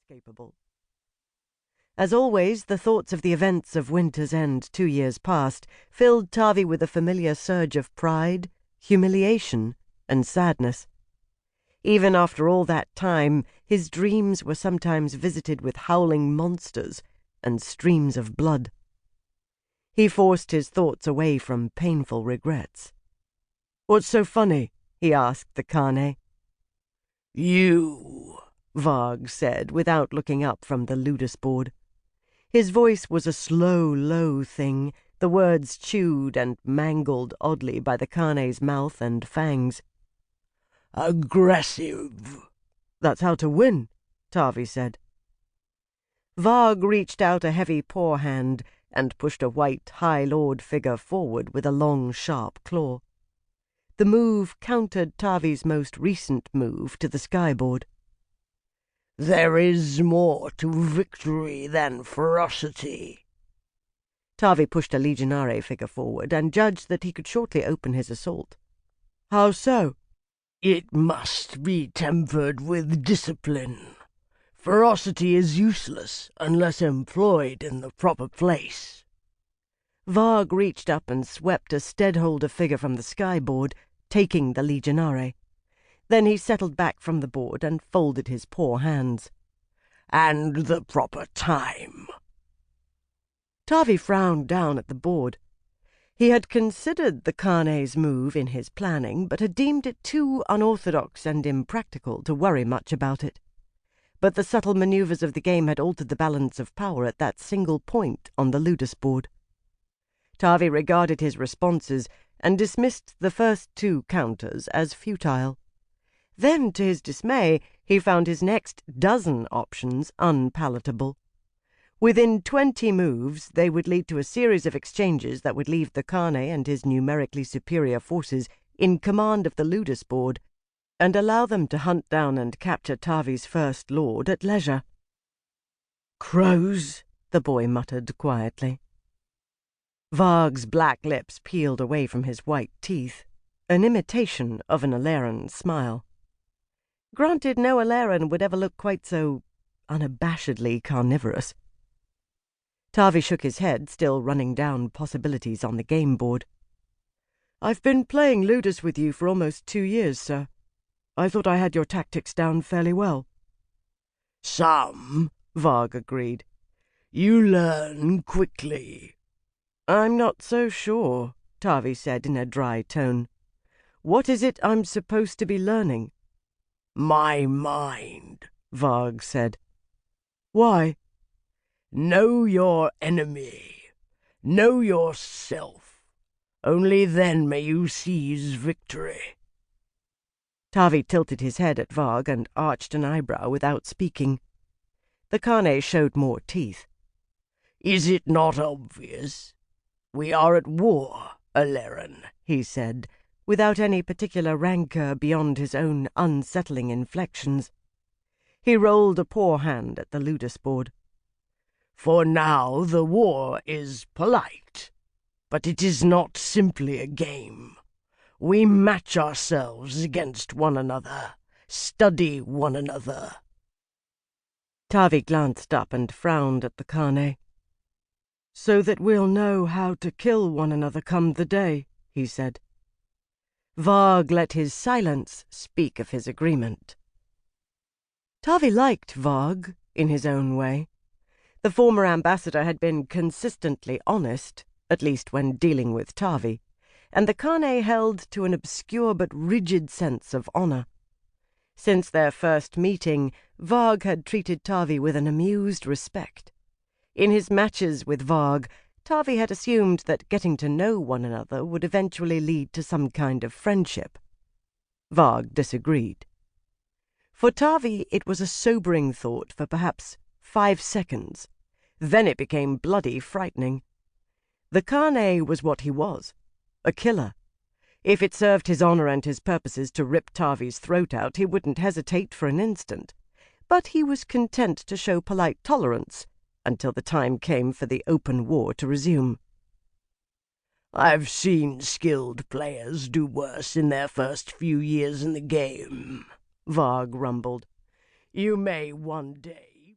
inescapable. As always, the thoughts of the events of Winter's End 2 years past filled Tavi with a familiar surge of pride, humiliation, and sadness. Even after all that time, his dreams were sometimes visited with howling monsters and streams of blood. He forced his thoughts away from painful regrets. "What's so funny?" he asked the Kane. "You," Varg said, without looking up from the ludus board. His voice was a slow, low thing, the words chewed and mangled oddly by the Kane's mouth and fangs. "Aggressive." "That's how to win," Tavi said. Varg reached out a heavy paw hand and pushed a white High Lord figure forward with a long, sharp claw. The move countered Tavi's most recent move to the skyboard. "There is more to victory than ferocity." Tavi pushed a Legionare figure forward and judged that he could shortly open his assault. "How so?" "It must be tempered with discipline. Ferocity is useless unless employed in the proper place." Varg reached up and swept a Steadholder figure from the skyboard, taking the Legionare. Then he settled back from the board and folded his poor hands. "And the proper time." Tavi frowned down at the board. He had considered the Kane's move in his planning, but had deemed it too unorthodox and impractical to worry much about it. But the subtle maneuvers of the game had altered the balance of power at that single point on the ludus board. Tavi regarded his responses and dismissed the first 2 counters as futile. Then, to his dismay, he found his next dozen options unpalatable. Within 20 moves, they would lead to a series of exchanges that would leave the Kane and his numerically superior forces in command of the ludus board, and allow them to hunt down and capture Tavi's first lord at leisure. "Crows," the boy muttered quietly. Varg's black lips peeled away from his white teeth, an imitation of an Aleran smile. Granted, no Aleran would ever look quite so unabashedly carnivorous. Tavi shook his head, still running down possibilities on the game board. "I've been playing ludus with you for almost 2 years, sir. I thought I had your tactics down fairly well." "Some," Varg agreed. "You learn quickly." "I'm not so sure," Tavi said in a dry tone. "What is it I'm supposed to be learning?" "My mind," Varg said. "Why?" "Know your enemy. Know yourself. Only then may you seize victory." Tavi tilted his head at Varg and arched an eyebrow without speaking. The Kane showed more teeth. "Is it not obvious? We are at war, Aleran," he said, without any particular rancor beyond his own unsettling inflections. He rolled a poor hand at the ludus board. "For now the war is polite, but it is not simply a game. We match ourselves against one another, study one another." Tavi glanced up and frowned at the Kane. "So that we'll know how to kill one another come the day," he said. Varg let his silence speak of his agreement. Tavi liked Varg, in his own way. The former ambassador had been consistently honest, at least when dealing with Tavi, and the Kane held to an obscure but rigid sense of honor. Since their first meeting, Varg had treated Tavi with an amused respect. In his matches with Varg, Tavi had assumed that getting to know one another would eventually lead to some kind of friendship. Varg disagreed. For Tavi, it was a sobering thought for perhaps 5 seconds. Then it became bloody frightening. The Kane was what he was, a killer. If it served his honor and his purposes to rip Tavi's throat out, he wouldn't hesitate for an instant. But he was content to show polite tolerance until the time came for the open war to resume. "I've seen skilled players do worse in their first few years in the game," Varg rumbled. "You may one day